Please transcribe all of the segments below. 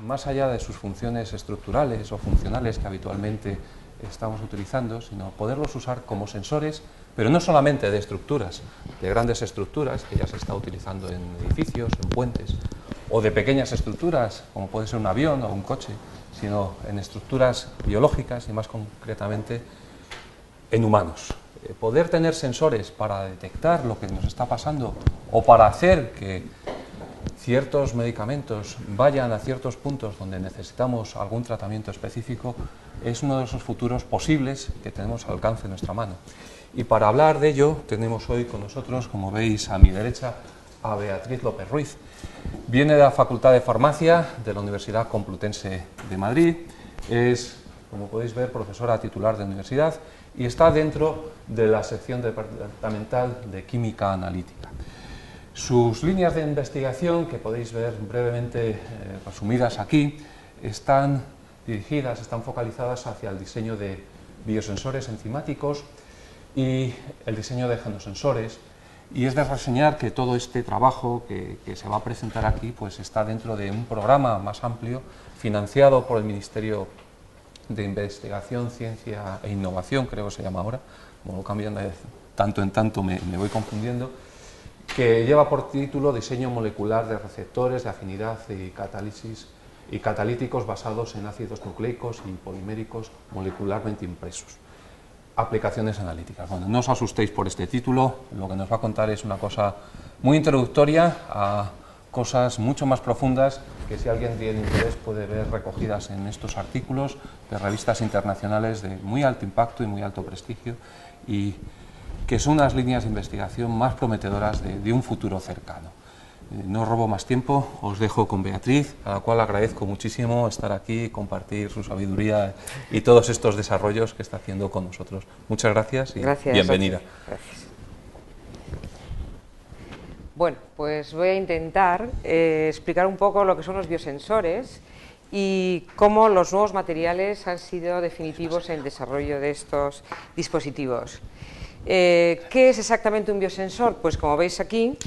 más allá de sus funciones estructurales o funcionales que habitualmente estamos utilizando, sino poderlos usar como sensores, pero no solamente de estructuras, de grandes estructuras, que ya se está utilizando en edificios, en puentes, o de pequeñas estructuras, como puede ser un avión o un coche, sino en estructuras biológicas y más concretamente en humanos. Poder tener sensores para detectar lo que nos está pasando o para hacer que ciertos medicamentos vayan a ciertos puntos donde necesitamos algún tratamiento específico es uno de esos futuros posibles que tenemos al alcance de nuestra mano. Y para hablar de ello tenemos hoy con nosotros, como veis a mi derecha, a Beatriz López Ruiz. Viene de la Facultad de Farmacia de la Universidad Complutense de Madrid, es, como podéis ver, profesora titular de universidad y está dentro de la sección departamental de Química Analítica. Sus líneas de investigación, que podéis ver brevemente resumidas aquí, están dirigidas, están focalizadas hacia el diseño de biosensores enzimáticos y el diseño de genosensores. Y es de reseñar que todo este trabajo que se va a presentar aquí pues está dentro de un programa más amplio financiado por el Ministerio de Investigación, Ciencia e Innovación, creo que se llama ahora, como lo cambian de tanto en tanto me voy confundiendo, que lleva por título Diseño molecular de receptores de afinidad y catálisis y catalíticos basados en ácidos nucleicos y poliméricos molecularmente impresos. Aplicaciones analíticas. Bueno, no os asustéis por este título, lo que nos va a contar es una cosa muy introductoria a cosas mucho más profundas que, si alguien tiene interés, puede ver recogidas en estos artículos de revistas internacionales de muy alto impacto y muy alto prestigio, y que son unas líneas de investigación más prometedoras de un futuro cercano. No robo más tiempo, os dejo con Beatriz, a la cual agradezco muchísimo estar aquí, compartir su sabiduría y todos estos desarrollos que está haciendo con nosotros. Muchas gracias y bienvenida. Gracias. Bueno, pues voy a intentar explicar un poco lo que son los biosensores y cómo los nuevos materiales han sido definitivos en el desarrollo de estos dispositivos. ¿Qué es exactamente un biosensor? Pues como veis aquí,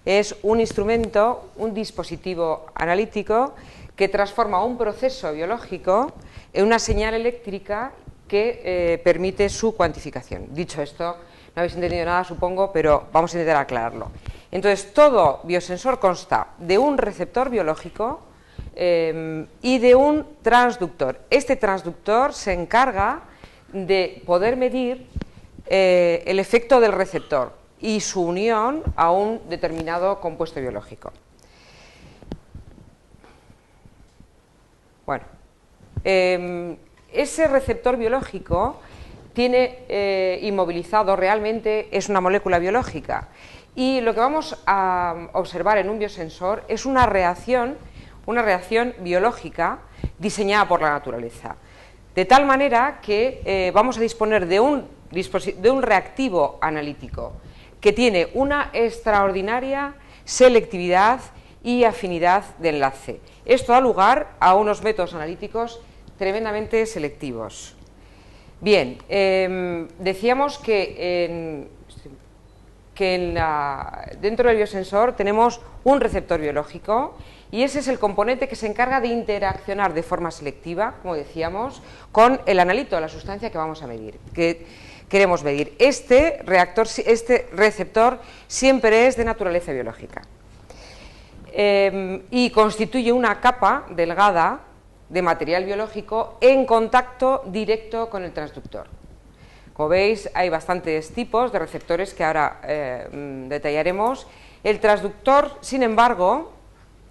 es un instrumento, un dispositivo analítico que transforma un proceso biológico en una señal eléctrica que permite su cuantificación. Dicho esto, no habéis entendido nada, supongo, pero vamos a intentar aclararlo. Entonces, todo biosensor consta de un receptor biológico y de un transductor. Este transductor se encarga de poder medir el efecto del receptor y su unión a un determinado compuesto biológico. Bueno, ese receptor biológico tiene inmovilizado, realmente es una molécula biológica, y lo que vamos a observar en un biosensor es una reacción biológica diseñada por la naturaleza, de tal manera que vamos a disponer de un reactivo analítico que tiene una extraordinaria selectividad y afinidad de enlace. Esto da lugar a unos métodos analíticos tremendamente selectivos. Bien, decíamos que dentro del biosensor tenemos un receptor biológico y ese es el componente que se encarga de interaccionar de forma selectiva, como decíamos, con el analito, la sustancia que vamos a medir, que queremos medir. Este receptor siempre es de naturaleza biológica y constituye una capa delgada de material biológico en contacto directo con el transductor. Como veis, hay bastantes tipos de receptores que ahora detallaremos. El transductor, sin embargo,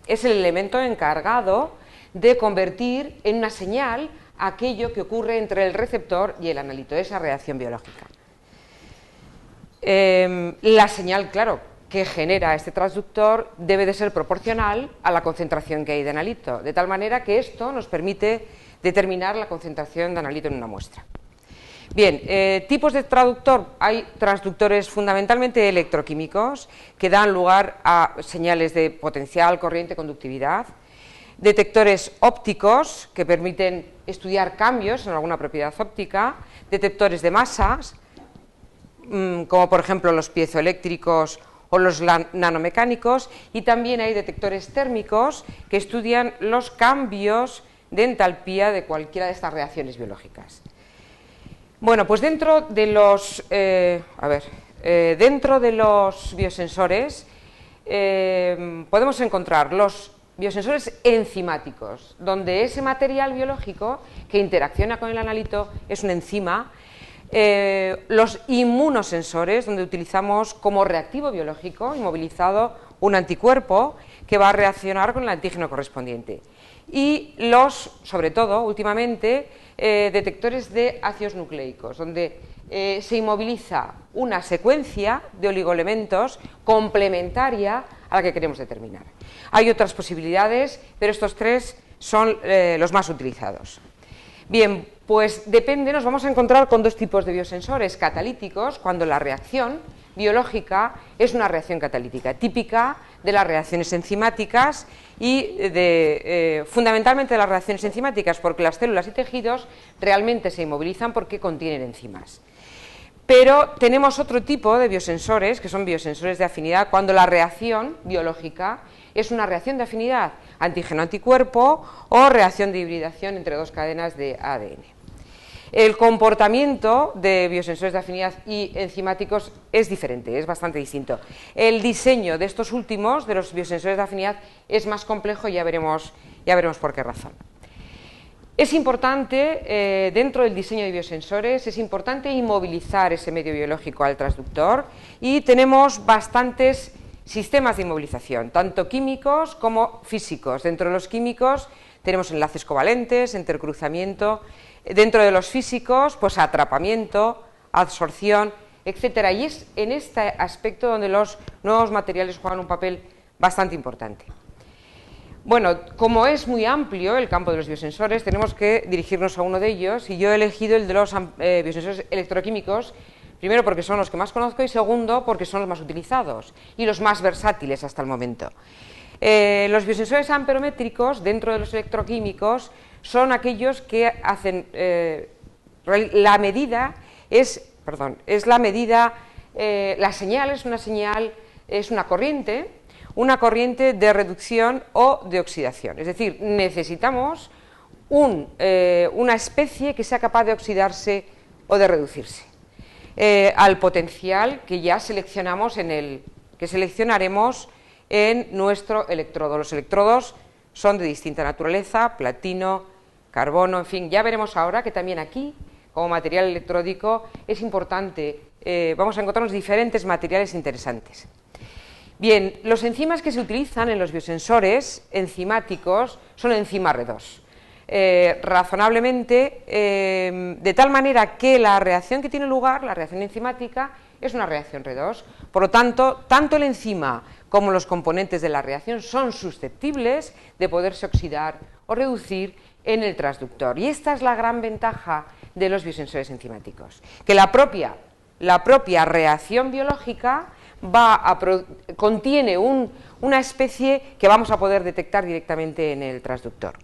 es el elemento encargado de convertir en una señal aquello que ocurre entre el receptor y el analito, esa reacción biológica. La señal, claro, que genera este transductor debe de ser proporcional a la concentración que hay de analito, de tal manera que esto nos permite determinar la concentración de analito en una muestra. Bien, tipos de transductor. Hay transductores fundamentalmente electroquímicos que dan lugar a señales de potencial, corriente, conductividad. Detectores ópticos que permiten estudiar cambios en alguna propiedad óptica. Detectores de masas, como por ejemplo los piezoeléctricos o los nanomecánicos, y también hay detectores térmicos que estudian los cambios de entalpía de cualquiera de estas reacciones biológicas. Bueno, pues dentro de los biosensores podemos encontrar los biosensores enzimáticos, donde ese material biológico que interacciona con el analito es una enzima. Los inmunosensores, donde utilizamos como reactivo biológico inmovilizado un anticuerpo que va a reaccionar con el antígeno correspondiente. Y sobre todo, últimamente, detectores de ácidos nucleicos, donde se inmoviliza una secuencia de oligoelementos complementaria a la que queremos determinar. Hay otras posibilidades, pero estos tres son los más utilizados. Bien, pues depende, nos vamos a encontrar con dos tipos de biosensores: catalíticos, cuando la reacción biológica es una reacción catalítica, típica de las reacciones enzimáticas y fundamentalmente de las reacciones enzimáticas, porque las células y tejidos realmente se inmovilizan porque contienen enzimas. Pero tenemos otro tipo de biosensores, que son biosensores de afinidad, cuando la reacción biológica es una reacción de afinidad antígeno-anticuerpo o reacción de hibridación entre dos cadenas de ADN. El comportamiento de biosensores de afinidad y enzimáticos es diferente, es bastante distinto. El diseño de estos últimos, de los biosensores de afinidad, es más complejo y ya veremos por qué razón. Es importante, dentro del diseño de biosensores, es importante inmovilizar ese medio biológico al transductor, y tenemos bastantes sistemas de inmovilización, tanto químicos como físicos. Dentro de los químicos tenemos enlaces covalentes, intercruzamiento; dentro de los físicos, pues atrapamiento, absorción, etcétera. Y es en este aspecto donde los nuevos materiales juegan un papel bastante importante. Bueno, como es muy amplio el campo de los biosensores, tenemos que dirigirnos a uno de ellos, y yo he elegido el de los biosensores electroquímicos, primero porque son los que más conozco y segundo porque son los más utilizados y los más versátiles hasta el momento. Los biosensores amperométricos dentro de los electroquímicos son aquellos que hacen la señal es una corriente de reducción o de oxidación. Es decir, necesitamos una especie que sea capaz de oxidarse o de reducirse al potencial que ya seleccionaremos en nuestro electrodo. Los electrodos son de distinta naturaleza: platino, carbono, en fin. Ya veremos ahora que también aquí, como material electródico, es importante, vamos a encontrarnos diferentes materiales interesantes. Bien, los enzimas que se utilizan en los biosensores enzimáticos son enzimas R2. Razonablemente, de tal manera que la reacción que tiene lugar, la reacción enzimática, es una reacción R2. Por lo tanto, tanto el enzima como los componentes de la reacción son susceptibles de poderse oxidar o reducir en el transductor. Y esta es la gran ventaja de los biosensores enzimáticos, que la propia reacción biológica contiene una especie que vamos a poder detectar directamente en el transductor.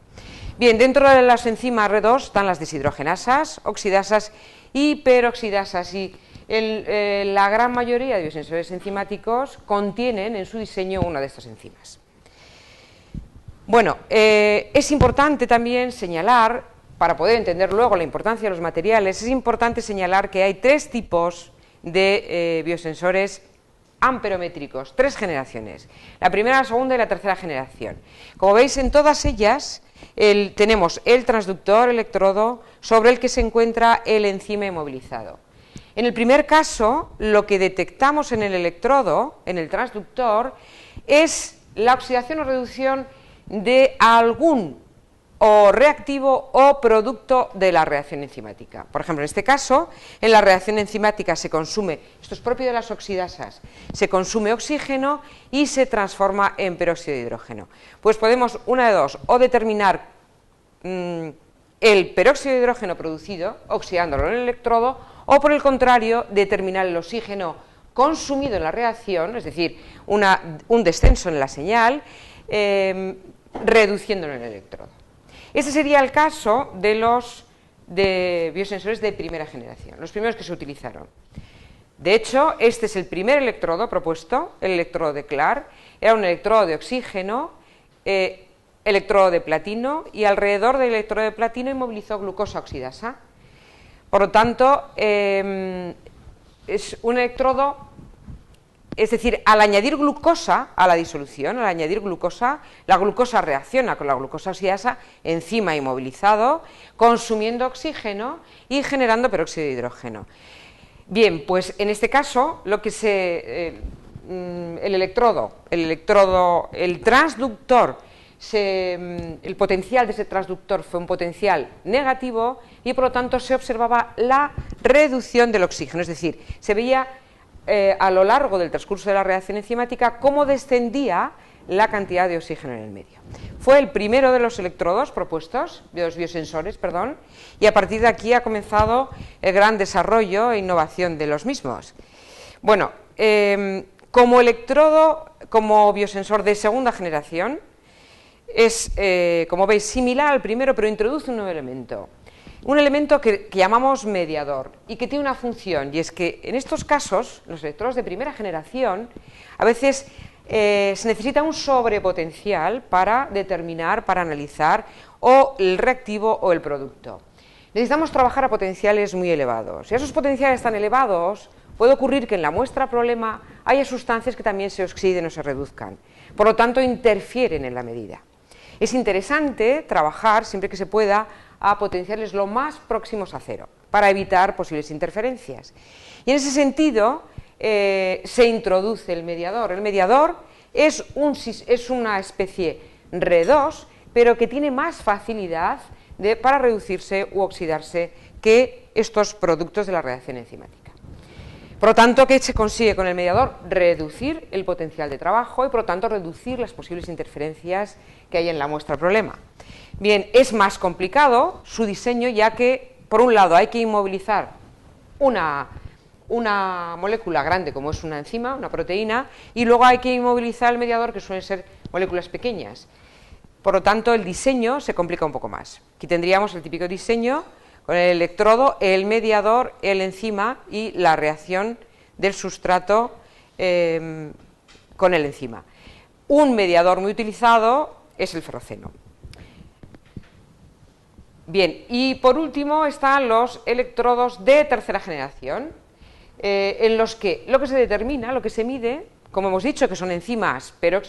Bien, dentro de las enzimas R2 están las deshidrogenasas, oxidasas y peroxidasas, y la gran mayoría de biosensores enzimáticos contienen en su diseño una de estas enzimas. Bueno, es importante también señalar, para poder entender luego la importancia de los materiales, es importante señalar que hay tres tipos de biosensores amperométricos, tres generaciones: la primera, la segunda y la tercera generación. Como veis, en todas ellas tenemos el transductor, electrodo, sobre el que se encuentra el enzima inmovilizado. En el primer caso, lo que detectamos en el electrodo, en el transductor, es la oxidación o reducción de algún reactivo o producto de la reacción enzimática. Por ejemplo, en este caso, en la reacción enzimática se consume, esto es propio de las oxidasas, se consume oxígeno y se transforma en peróxido de hidrógeno. Pues podemos, una de dos, o determinar el peróxido de hidrógeno producido oxidándolo en el electrodo, o por el contrario, determinar el oxígeno consumido en la reacción, es decir, un descenso en la señal, reduciéndolo en el electrodo. Este sería el caso de los biosensores de primera generación, los primeros que se utilizaron. De hecho, este es el primer electrodo propuesto, el electrodo de Clark. Era un electrodo de oxígeno, electrodo de platino, y alrededor del electrodo de platino inmovilizó glucosa oxidasa. Por lo tanto, es un electrodo, es decir, al añadir glucosa a la disolución, al añadir glucosa, la glucosa reacciona con la glucosa oxidasa, enzima inmovilizado, consumiendo oxígeno y generando peróxido de hidrógeno. Bien, pues en este caso, lo que el transductor, el potencial de ese transductor fue un potencial negativo y por lo tanto se observaba la reducción del oxígeno, es decir, se veía a lo largo del transcurso de la reacción enzimática cómo descendía la cantidad de oxígeno en el medio. Fue el primero de los electrodos propuestos, de los biosensores, perdón, y a partir de aquí ha comenzado el gran desarrollo e innovación de los mismos. Bueno, como electrodo, como biosensor de segunda generación, es, como veis, similar al primero, pero introduce un nuevo elemento. Un elemento que llamamos mediador y que tiene una función, y es que en estos casos, los electrodos de primera generación, a veces se necesita un sobrepotencial para determinar, para analizar o el reactivo o el producto. Necesitamos trabajar a potenciales muy elevados. Si esos potenciales están elevados, puede ocurrir que en la muestra problema haya sustancias que también se oxiden o se reduzcan. Por lo tanto, interfieren en la medida. Es interesante trabajar, siempre que se pueda, a potenciales lo más próximos a cero, para evitar posibles interferencias. Y en ese sentido, se introduce el mediador. El mediador es una especie R2, pero que tiene más facilidad para reducirse u oxidarse que estos productos de la reacción enzimática. Por lo tanto, ¿qué se consigue con el mediador? Reducir el potencial de trabajo y, por lo tanto, reducir las posibles interferencias que hay en la muestra problema. Bien, es más complicado su diseño, ya que, por un lado, hay que inmovilizar una molécula grande como es una enzima, una proteína, y luego hay que inmovilizar el mediador, que suelen ser moléculas pequeñas. Por lo tanto, el diseño se complica un poco más. Aquí tendríamos el típico diseño con el electrodo, el mediador, el enzima y la reacción del sustrato con el enzima. Un mediador muy utilizado es el ferroceno. Bien, y por último están los electrodos de tercera generación, en los que lo que se determina, lo que se mide, como hemos dicho, que son enzimas, pero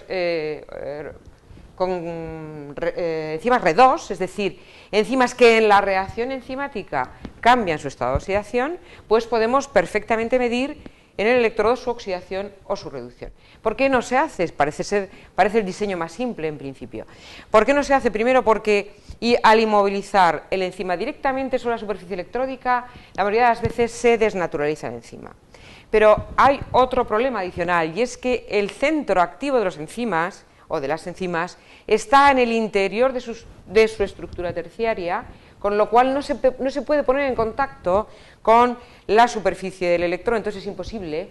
enzimas R2, es decir, enzimas que en la reacción enzimática cambian su estado de oxidación, pues podemos perfectamente medir en el electrodo su oxidación o su reducción. ¿Por qué no se hace? Parece el diseño más simple en principio. ¿Por qué no se hace? Primero porque al inmovilizar el enzima directamente sobre la superficie electródica, la mayoría de las veces se desnaturaliza el enzima. Pero hay otro problema adicional, y es que el centro activo de los enzimas o de las enzimas está en el interior de su estructura terciaria, con lo cual no se puede poner en contacto con la superficie del electrón, entonces es imposible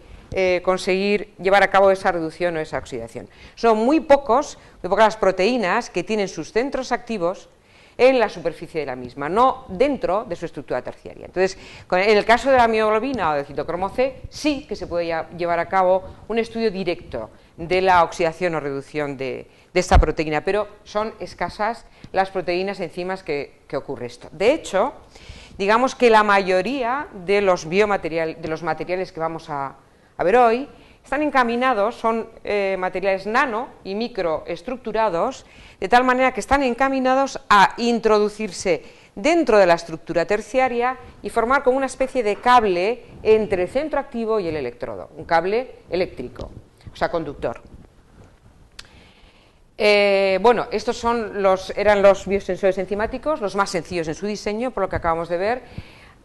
conseguir llevar a cabo esa reducción o esa oxidación. Son muy pocas las proteínas que tienen sus centros activos en la superficie de la misma, no dentro de su estructura terciaria. Entonces, en el caso de la mioglobina o del citocromo C, sí que se puede llevar a cabo un estudio directo de la oxidación o reducción de esta proteína, pero son escasas las proteínas enzimas que ocurre esto. De hecho, digamos que la mayoría de los materiales que vamos a ver hoy están encaminados, son materiales nano y microestructurados, de tal manera que están encaminados a introducirse dentro de la estructura terciaria y formar como una especie de cable entre el centro activo y el electrodo, un cable eléctrico, o sea, conductor. Bueno, estos eran los biosensores enzimáticos, los más sencillos en su diseño, por lo que acabamos de ver.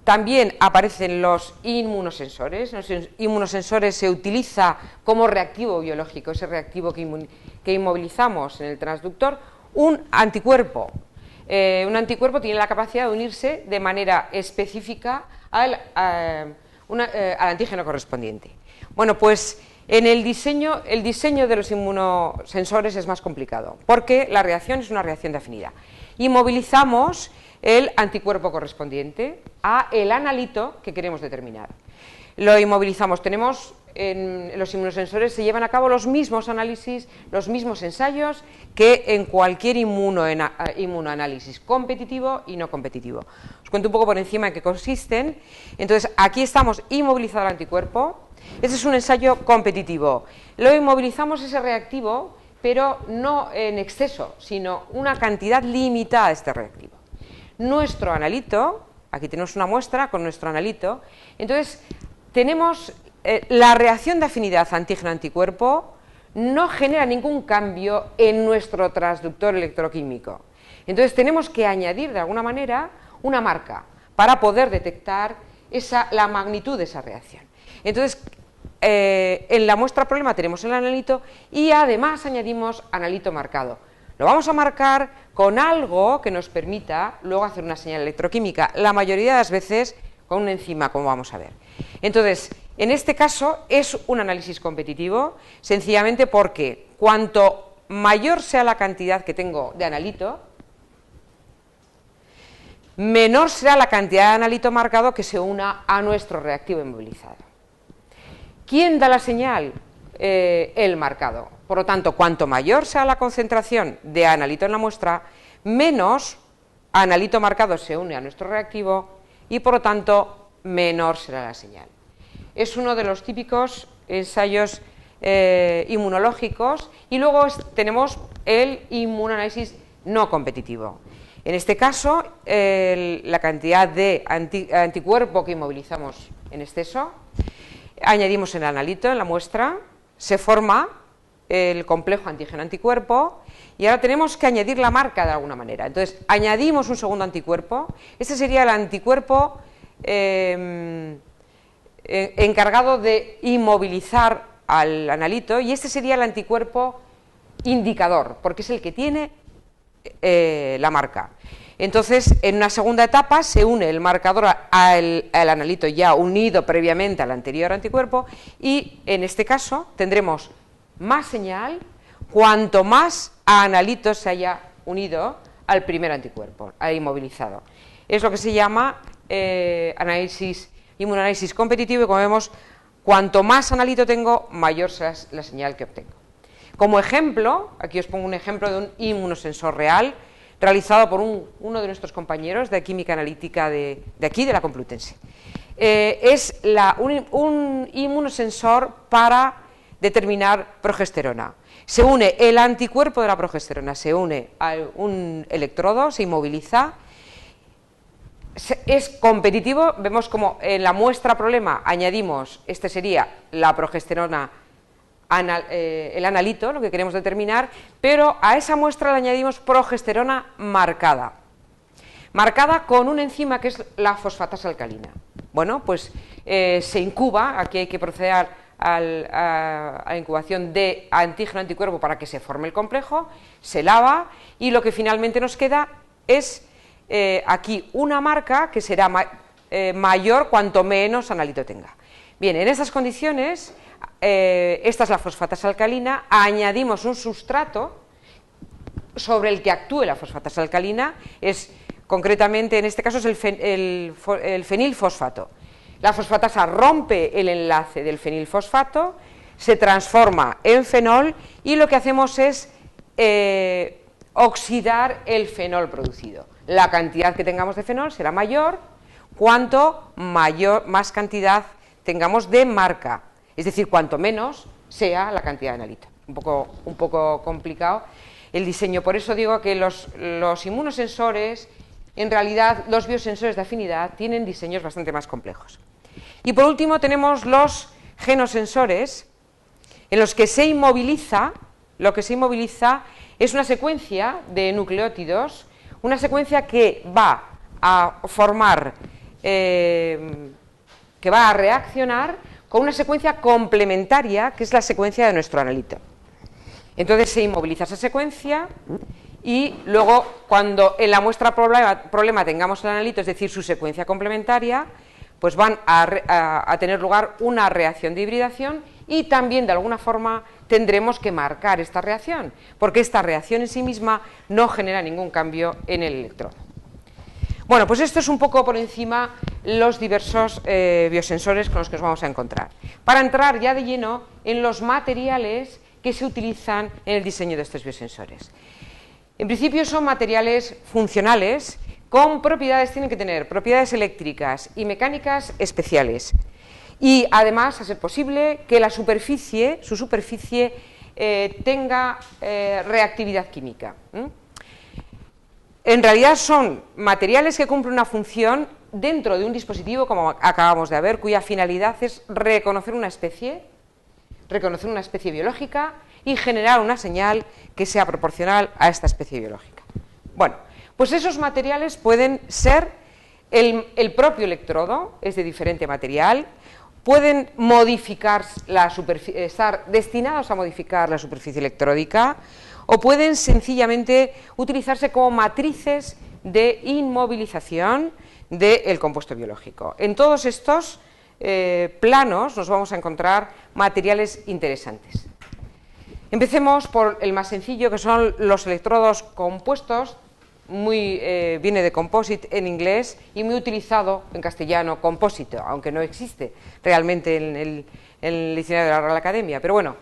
También aparecen los inmunosensores. Los inmunosensores se utiliza como reactivo biológico, ese reactivo que inmovilizamos en el transductor, un anticuerpo. Un anticuerpo tiene la capacidad de unirse de manera específica al antígeno correspondiente. Bueno, pues en el diseño de los inmunosensores es más complicado, porque la reacción es una reacción de afinidad. Inmovilizamos el anticuerpo correspondiente a el analito que queremos determinar. lo inmovilizamos. Tenemos, en los inmunosensores se llevan a cabo los mismos análisis, los mismos ensayos que en cualquier inmunoanálisis, competitivo y no competitivo. Os cuento un poco por encima en qué consisten. Entonces, aquí estamos inmovilizando el anticuerpo. Este es un ensayo competitivo. Lo inmovilizamos ese reactivo, pero no en exceso, sino una cantidad limitada de este reactivo. Nuestro analito, aquí tenemos una muestra con nuestro analito, entonces tenemos la reacción de afinidad antígeno-anticuerpo no genera ningún cambio en nuestro transductor electroquímico. Entonces tenemos que añadir de alguna manera una marca para poder detectar la magnitud de esa reacción. Entonces, en la muestra problema tenemos el analito y además añadimos analito marcado. Lo vamos a marcar con algo que nos permita luego hacer una señal electroquímica, la mayoría de las veces con una enzima, como vamos a ver. Entonces, en este caso es un análisis competitivo, sencillamente porque cuanto mayor sea la cantidad que tengo de analito, menor será la cantidad de analito marcado que se una a nuestro reactivo inmovilizado. ¿Quién da la señal? El marcado. Por lo tanto, cuanto mayor sea la concentración de analito en la muestra, menos analito marcado se une a nuestro reactivo y por lo tanto menor será la señal. Es uno de los típicos ensayos inmunológicos y luego tenemos el inmunoanálisis no competitivo. En este caso, la cantidad de anticuerpo que inmovilizamos en exceso, añadimos el analito en la muestra, se forma el complejo antígeno-anticuerpo y ahora tenemos que añadir la marca de alguna manera. Entonces, añadimos un segundo anticuerpo. Este sería el anticuerpo encargado de inmovilizar al analito y este sería el anticuerpo indicador, porque es el que tiene la marca. Entonces, en una segunda etapa se une el marcador al analito ya unido previamente al anterior anticuerpo y en este caso tendremos más señal cuanto más analito se haya unido al primer anticuerpo, al inmovilizado. Es lo que se llama inmunoanálisis competitivo y como vemos, cuanto más analito tengo, mayor será la señal que obtengo. Como ejemplo, aquí os pongo un ejemplo de un inmunosensor real realizado por uno de nuestros compañeros de química analítica de aquí, de la Complutense. Es un inmunosensor para determinar progesterona. Se une el anticuerpo de la progesterona, se une a un electrodo, se inmoviliza, es competitivo, vemos como en la muestra problema añadimos, este sería la progesterona, el analito, lo que queremos determinar, pero a esa muestra le añadimos progesterona marcada, con una enzima que es la fosfatasa alcalina. Bueno, pues se incuba, aquí hay que proceder a la incubación de antígeno-anticuerpo para que se forme el complejo, se lava y lo que finalmente nos queda es aquí una marca que será mayor cuanto menos analito tenga. Bien, en estas condiciones, esta es la fosfatasa alcalina, añadimos un sustrato sobre el que actúe la fosfatasa alcalina, concretamente en este caso es el fenilfosfato. La fosfatasa rompe el enlace del fenilfosfato, se transforma en fenol y lo que hacemos es oxidar el fenol producido. La cantidad que tengamos de fenol será mayor cuanto más cantidad tengamos de marca, es decir, cuanto menos sea la cantidad de analito. Un poco complicado el diseño, por eso digo que los inmunosensores, en realidad los biosensores de afinidad tienen diseños bastante más complejos. Y por último tenemos los genosensores, en los que se inmoviliza, lo que se inmoviliza es una secuencia de nucleótidos, una secuencia que va a formar, que va a reaccionar con una secuencia complementaria, que es la secuencia de nuestro analito. Entonces se inmoviliza esa secuencia y luego cuando en la muestra problema tengamos el analito, es decir, su secuencia complementaria, pues van a tener lugar una reacción de hibridación y también de alguna forma tendremos que marcar esta reacción, porque esta reacción en sí misma no genera ningún cambio en el electrodo. Bueno, pues esto es un poco por encima los diversos biosensores con los que nos vamos a encontrar. Para entrar ya de lleno en los materiales que se utilizan en el diseño de estos biosensores. En principio son materiales funcionales con propiedades, tienen que tener propiedades eléctricas y mecánicas especiales. Y además, a ser posible, que la superficie, su superficie, tenga reactividad química. En realidad son materiales que cumplen una función dentro de un dispositivo, como acabamos de ver, cuya finalidad es reconocer una especie biológica y generar una señal que sea proporcional a esta especie biológica. Bueno, pues esos materiales pueden ser el propio electrodo, es de diferente material, pueden modificar la superficie, estar destinados a modificar la superficie electródica, o pueden sencillamente utilizarse como matrices de inmovilización del compuesto biológico. En todos estos planos nos vamos a encontrar materiales interesantes. Empecemos por el más sencillo, que son los electrodos compuestos, viene de composite en inglés y muy utilizado en castellano, compósito, aunque no existe realmente en el diccionario de la Real Academia, pero bueno,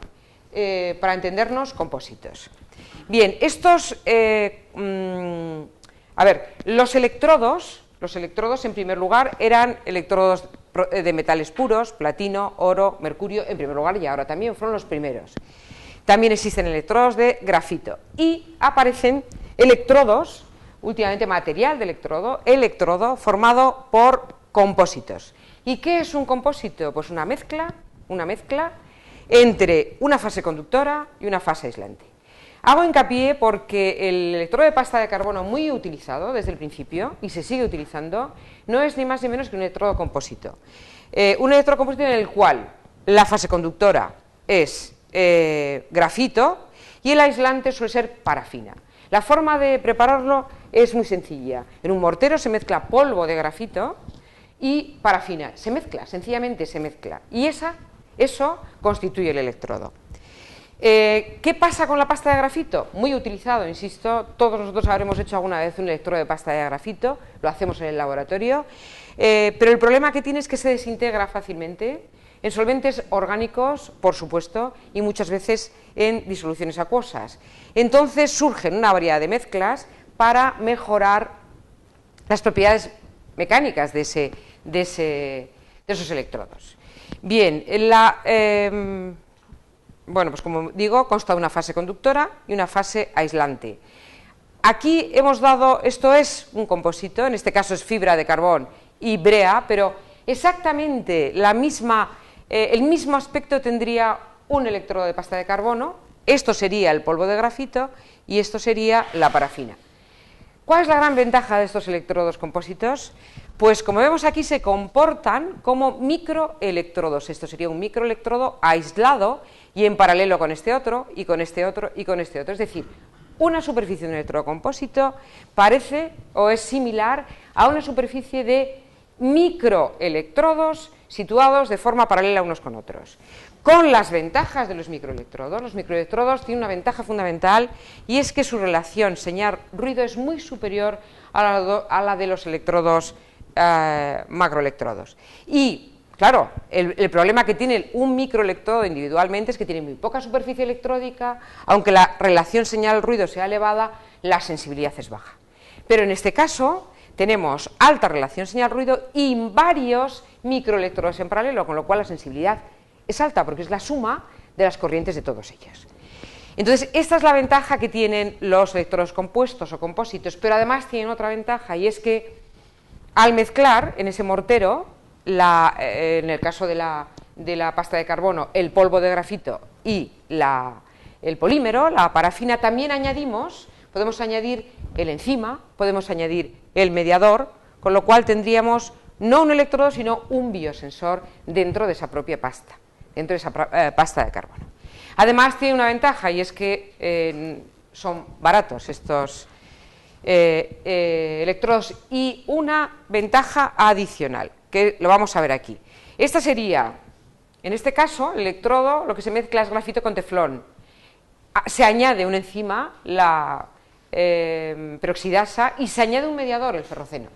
para entendernos, compósitos. Bien, estos, los electrodos en primer lugar eran electrodos de metales puros, platino, oro, mercurio, en primer lugar, y ahora también fueron los primeros. También existen electrodos de grafito y aparecen electrodos, últimamente material de electrodo formado por compósitos. ¿Y qué es un compósito? Pues una mezcla entre una fase conductora y una fase aislante. Hago hincapié porque el electrodo de pasta de carbono muy utilizado desde el principio y se sigue utilizando no es ni más ni menos que un electrodo compósito. Un electrodo compósito en el cual la fase conductora es grafito y el aislante suele ser parafina. La forma de prepararlo es muy sencilla. En un mortero se mezcla polvo de grafito y parafina. Se mezcla, sencillamente se mezcla. Y eso constituye el electrodo. ¿Qué pasa con la pasta de grafito? Muy utilizado, insisto, todos nosotros habremos hecho alguna vez un electrodo de pasta de grafito, lo hacemos en el laboratorio, pero el problema que tiene es que se desintegra fácilmente en solventes orgánicos, por supuesto, y muchas veces en disoluciones acuosas. Entonces surgen una variedad de mezclas para mejorar las propiedades mecánicas de esos electrodos. Bien, pues como digo, consta de una fase conductora y una fase aislante. Aquí hemos dado, esto es un compósito, en este caso es fibra de carbón y brea, pero exactamente el mismo aspecto tendría un electrodo de pasta de carbono. Esto sería el polvo de grafito y esto sería la parafina. ¿Cuál es la gran ventaja de estos electrodos compósitos? Pues como vemos aquí se comportan como microelectrodos. Esto sería un microelectrodo aislado y en paralelo con este otro, y con este otro, y con este otro. Es decir, una superficie de un electrodo compósito parece o es similar a una superficie de microelectrodos situados de forma paralela unos con otros. Con las ventajas de los microelectrodos tienen una ventaja fundamental y es que su relación señal-ruido es muy superior a la de los electrodos macroelectrodos. Y claro, el problema que tiene un microelectrodo individualmente es que tiene muy poca superficie electródica, aunque la relación señal-ruido sea elevada, la sensibilidad es baja. Pero en este caso tenemos alta relación señal-ruido y varios microelectrodos en paralelo, con lo cual la sensibilidad es alta porque es la suma de las corrientes de todos ellos. Entonces, esta es la ventaja que tienen los electrodos compuestos o compósitos, pero además tienen otra ventaja y es que al mezclar en ese mortero, en el caso de la pasta de carbono, el polvo de grafito y el polímero, la parafina, también podemos añadir el enzima, podemos añadir el mediador, con lo cual tendríamos no un electrodo, sino un biosensor dentro de esa propia pasta, dentro de esa pasta de carbono. Además tiene una ventaja y es que son baratos estos electrodos y una ventaja adicional, que lo vamos a ver aquí. Esta sería, en este caso, el electrodo, lo que se mezcla es grafito con teflón. Se añade una enzima, la peroxidasa, y se añade un mediador, el ferroceno.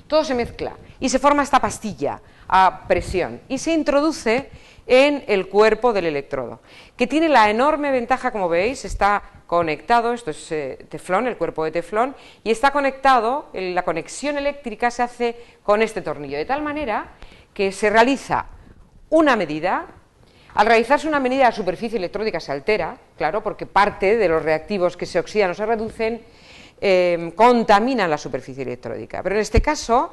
todo se mezcla y se forma esta pastilla a presión y se introduce en el cuerpo del electrodo, que tiene la enorme ventaja, como veis, está conectado, esto es teflón, el cuerpo de teflón, y está conectado, la conexión eléctrica se hace con este tornillo, de tal manera que se realiza una medida. Al realizarse una medida, la superficie electrónica se altera, claro, porque parte de los reactivos que se oxidan o se reducen contaminan la superficie electrónica, pero en este caso,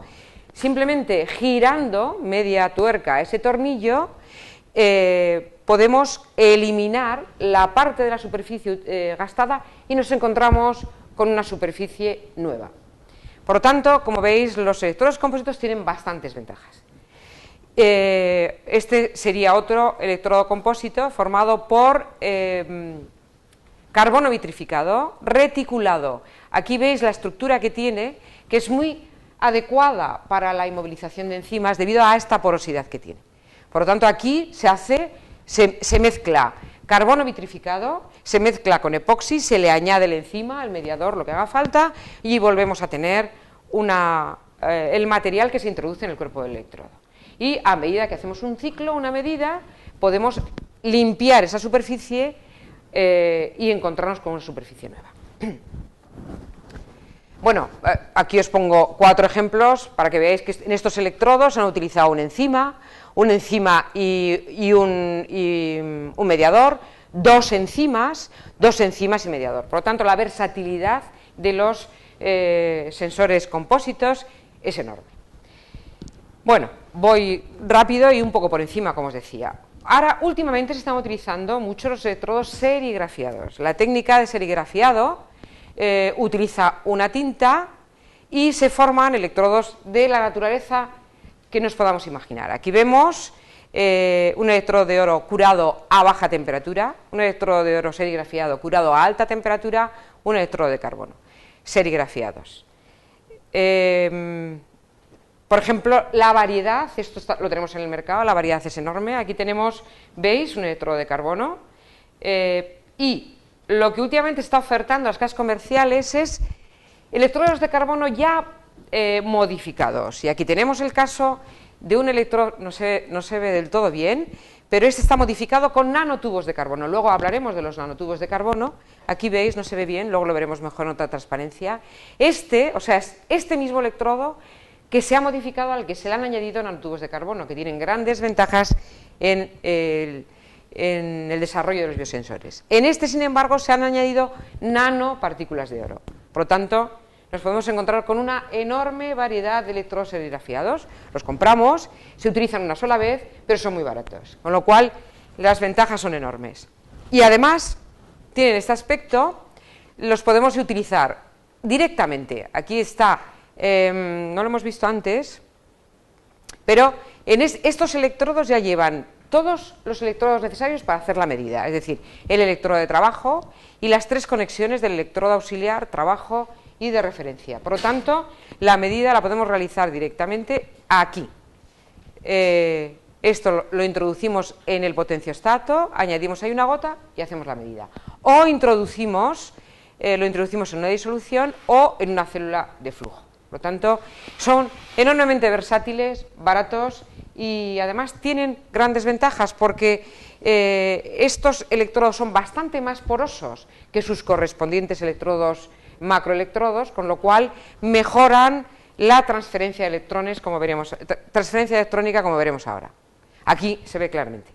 simplemente girando media tuerca ese tornillo, podemos eliminar la parte de la superficie gastada y nos encontramos con una superficie nueva. Por lo tanto, como veis, los electrodos compósitos tienen bastantes ventajas. Este sería otro electrodo compósito formado por carbono vitrificado, reticulado. Aquí veis la estructura que tiene, que es muy adecuada para la inmovilización de enzimas debido a esta porosidad que tiene. Por lo tanto, aquí se mezcla carbono vitrificado, se mezcla con epoxi, se le añade la enzima, el mediador, lo que haga falta, y volvemos a tener el material que se introduce en el cuerpo del electrodo. Y a medida que hacemos un ciclo, una medida, podemos limpiar esa superficie y encontrarnos con una superficie nueva. Bueno, aquí os pongo 4 ejemplos para que veáis que en estos electrodos han utilizado una enzima y un mediador, dos enzimas y mediador. Por lo tanto, la versatilidad de los sensores compósitos es enorme. Bueno, voy rápido y un poco por encima, como os decía. Ahora, últimamente se están utilizando mucho los electrodos serigrafiados. La técnica de serigrafiado utiliza una tinta y se forman electrodos de la naturaleza que nos podamos imaginar. Aquí vemos un electrodo de oro curado a baja temperatura, un electrodo de oro serigrafiado curado a alta temperatura, un electrodo de carbono, serigrafiados. Por ejemplo, la variedad, esto lo tenemos en el mercado, la variedad es enorme. Aquí tenemos, veis, un electrodo de carbono y lo que últimamente está ofertando las casas comerciales es electrodos de carbono ya modificados. Y aquí tenemos el caso de un electrodo, no se ve del todo bien, pero este está modificado con nanotubos de carbono. Luego hablaremos de los nanotubos de carbono. Aquí veis, no se ve bien, luego lo veremos mejor en otra transparencia. Este mismo electrodo que se ha modificado al que se le han añadido nanotubos de carbono, que tienen grandes ventajas en el desarrollo de los biosensores. En este, sin embargo, se han añadido nanopartículas de oro. Por lo tanto, nos podemos encontrar con una enorme variedad de electrodos serigrafiados. Los compramos, se utilizan una sola vez, pero son muy baratos, con lo cual las ventajas son enormes. Y además, tienen este aspecto, los podemos utilizar directamente. Aquí está, no lo hemos visto antes, pero estos electrodos ya llevan todos los electrodos necesarios para hacer la medida, es decir, el electrodo de trabajo y las 3 conexiones del electrodo auxiliar, trabajo y de referencia. Por lo tanto, la medida la podemos realizar directamente aquí. Esto lo introducimos en el potenciostato, añadimos ahí una gota y hacemos la medida. O lo introducimos en una disolución o en una célula de flujo. Por lo tanto, son enormemente versátiles, baratos y además tienen grandes ventajas porque estos electrodos son bastante más porosos que sus correspondientes electrodos macroelectrodos, con lo cual mejoran la transferencia de electrones, transferencia electrónica, como veremos ahora. Aquí se ve claramente.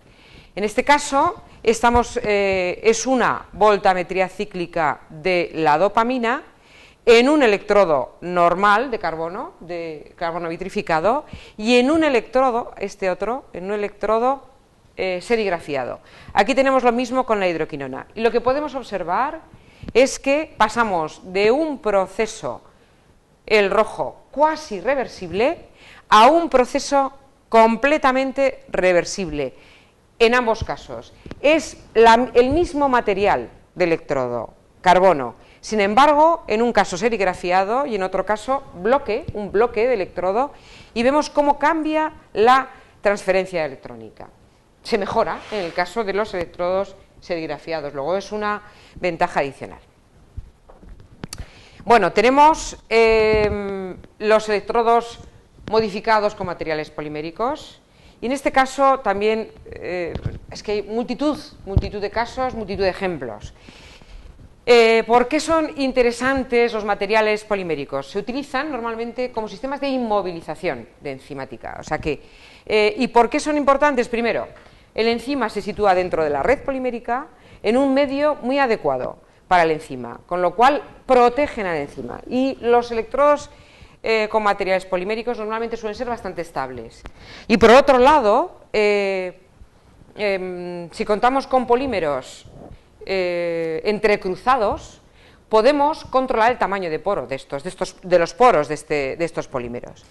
En este caso, es una voltametría cíclica de la dopamina en un electrodo normal de carbono vitrificado, y en un electrodo, serigrafiado. Aquí tenemos lo mismo con la hidroquinona. Y lo que podemos observar es que pasamos de un proceso, el rojo, cuasi reversible, a un proceso completamente reversible. En ambos casos es el mismo material de electrodo, carbono. Sin embargo, en un caso serigrafiado y en otro caso un bloque de electrodo, y vemos cómo cambia la transferencia electrónica. Se mejora en el caso de los electrodos serigrafiados, luego es una ventaja adicional. Bueno, tenemos los electrodos modificados con materiales poliméricos. Y en este caso también es que hay multitud de casos, multitud de ejemplos. ¿Por qué son interesantes los materiales poliméricos? Se utilizan normalmente como sistemas de inmovilización de enzimática. O sea que, ¿y por qué son importantes? Primero, el enzima se sitúa dentro de la red polimérica en un medio muy adecuado para el enzima, con lo cual protegen al enzima. Y los electrodos con materiales poliméricos normalmente suelen ser bastante estables. Y por otro lado, si contamos con polímeros entrecruzados, podemos controlar el tamaño de poro de los poros de estos polímeros.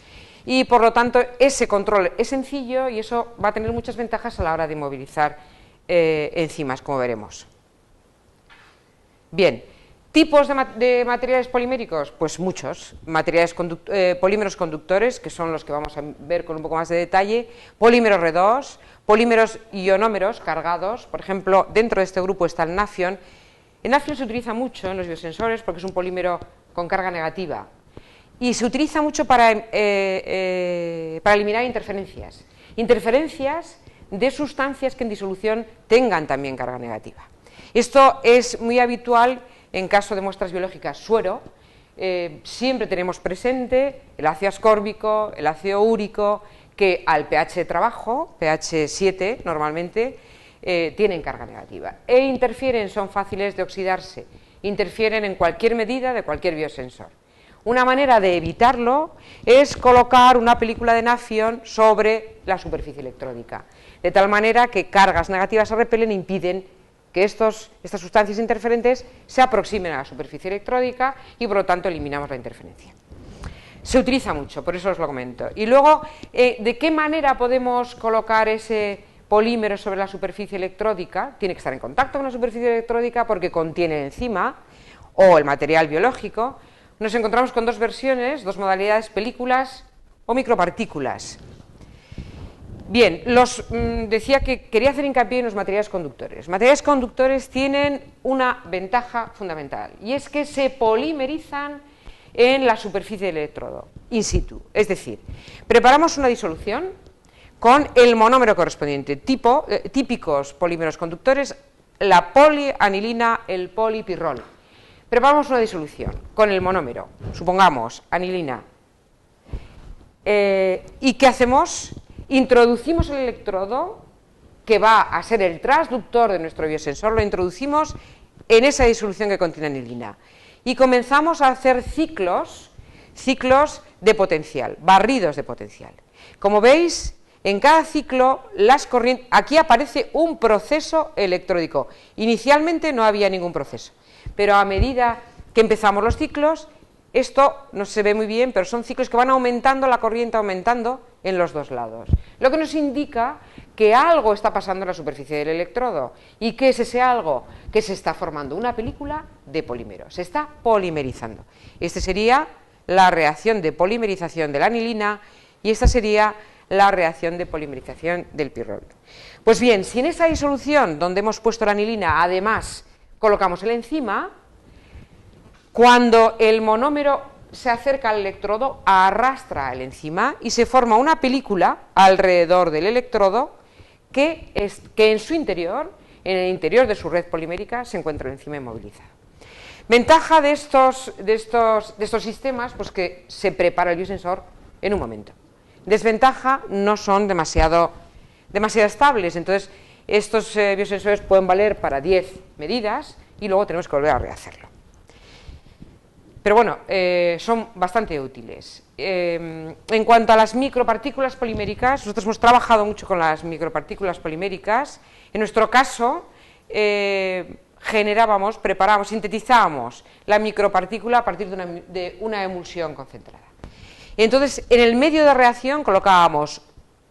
Y por lo tanto, ese control es sencillo y eso va a tener muchas ventajas a la hora de movilizar enzimas, como veremos. Bien. ¿Tipos de materiales poliméricos? Pues muchos. Polímeros conductores, que son los que vamos a ver con un poco más de detalle, polímeros R2, polímeros ionómeros cargados. Por ejemplo, dentro de este grupo está el nafion. El nafion se utiliza mucho en los biosensores porque es un polímero con carga negativa y se utiliza mucho para eliminar interferencias de sustancias que en disolución tengan también carga negativa. Esto es muy habitual en caso de muestras biológicas suero. Siempre tenemos presente el ácido ascórbico, el ácido úrico, que al pH de trabajo, pH 7 normalmente, tienen carga negativa e interfieren, son fáciles de oxidarse, interfieren en cualquier medida de cualquier biosensor. Una manera de evitarlo es colocar una película de nafion sobre la superficie electródica, de tal manera que cargas negativas se repelen e impiden que estas sustancias interferentes se aproximen a la superficie electródica y por lo tanto eliminamos la interferencia. Se utiliza mucho, por eso os lo comento. Y luego, ¿de qué manera podemos colocar ese polímero sobre la superficie electródica? Tiene que estar en contacto con la superficie electródica porque contiene el enzima o el material biológico. Nos encontramos con dos versiones, dos modalidades, películas o micropartículas. Bien, decía que quería hacer hincapié en los materiales conductores. Los materiales conductores tienen una ventaja fundamental y es que se polimerizan en la superficie del electrodo, in situ. Es decir, preparamos una disolución con el monómero correspondiente, típicos polímeros conductores, la polianilina, el polipirrol. Preparamos una disolución con el monómero, supongamos anilina, ¿y qué hacemos? Introducimos el electrodo, que va a ser el transductor de nuestro biosensor, lo introducimos en esa disolución que contiene anilina y comenzamos a hacer ciclos de potencial, barridos de potencial. Como veis, en cada ciclo, aquí aparece un proceso electródico. Inicialmente no había ningún proceso, pero a medida que empezamos los ciclos, esto no se ve muy bien, pero son ciclos que van aumentando, la corriente aumentando en los dos lados, lo que nos indica que algo está pasando en la superficie del electrodo. ¿Y qué es ese algo? Que se está formando una película de polímero, se está polimerizando. Esta sería la reacción de polimerización de la anilina y esta sería la reacción de polimerización del pirrol. Pues bien, si en esa disolución donde hemos puesto la anilina además colocamos el enzima, cuando el monómero se acerca al electrodo, arrastra el enzima y se forma una película alrededor del electrodo que en su interior, en el interior de su red polimérica, se encuentra el enzima inmovilizado. Ventaja de estos sistemas, pues que se prepara el biosensor en un momento. Desventaja, no son demasiado estables, entonces estos biosensores pueden valer para 10 medidas y luego tenemos que volver a rehacerlo. Pero bueno, son bastante útiles. En cuanto a las micropartículas poliméricas, nosotros hemos trabajado mucho con las micropartículas poliméricas. En nuestro caso, preparábamos, sintetizábamos la micropartícula a partir de una emulsión concentrada. Entonces, en el medio de reacción colocábamos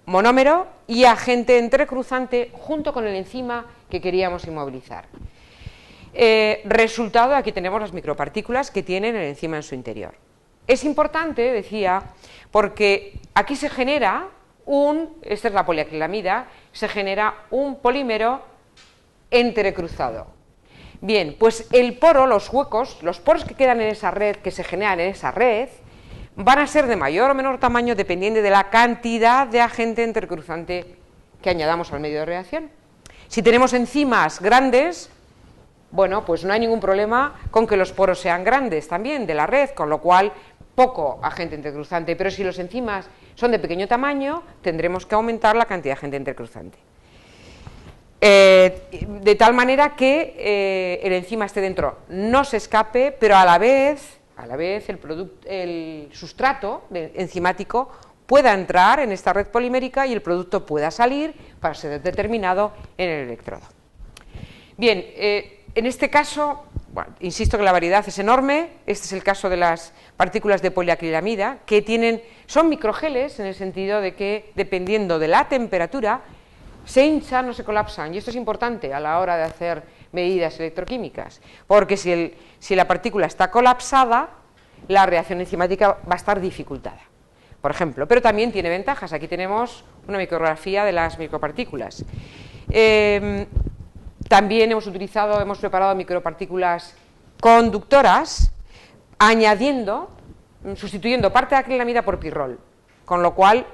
monómero y agente entrecruzante junto con el enzima que queríamos inmovilizar. Resultado, aquí tenemos las micropartículas que tienen el enzima en su interior. Es importante, decía, porque aquí se genera esta es la poliacrilamida, se genera un polímero entrecruzado. Bien, pues el poro, los huecos, los poros que quedan en esa red, que se generan en esa red, van a ser de mayor o menor tamaño dependiendo de la cantidad de agente intercruzante que añadamos al medio de reacción. Si tenemos enzimas grandes, bueno, pues no hay ningún problema con que los poros sean grandes también de la red, con lo cual poco agente intercruzante, pero si los enzimas son de pequeño tamaño, tendremos que aumentar la cantidad de agente intercruzante. De tal manera que el enzima esté dentro, no se escape, pero a la vez el sustrato enzimático pueda entrar en esta red polimérica y el producto pueda salir para ser determinado en el electrodo. Bien, en este caso, bueno, insisto que la variedad es enorme. Este es el caso de las partículas de poliacrilamida, que son microgeles en el sentido de que, dependiendo de la temperatura, se hinchan o se colapsan, y esto es importante a la hora de hacer medidas electroquímicas, porque si la partícula está colapsada, la reacción enzimática va a estar dificultada, por ejemplo, pero también tiene ventajas. Aquí tenemos una micrografía de las micropartículas. También hemos preparado micropartículas conductoras, sustituyendo parte de acrilamida por pirrol, con lo cual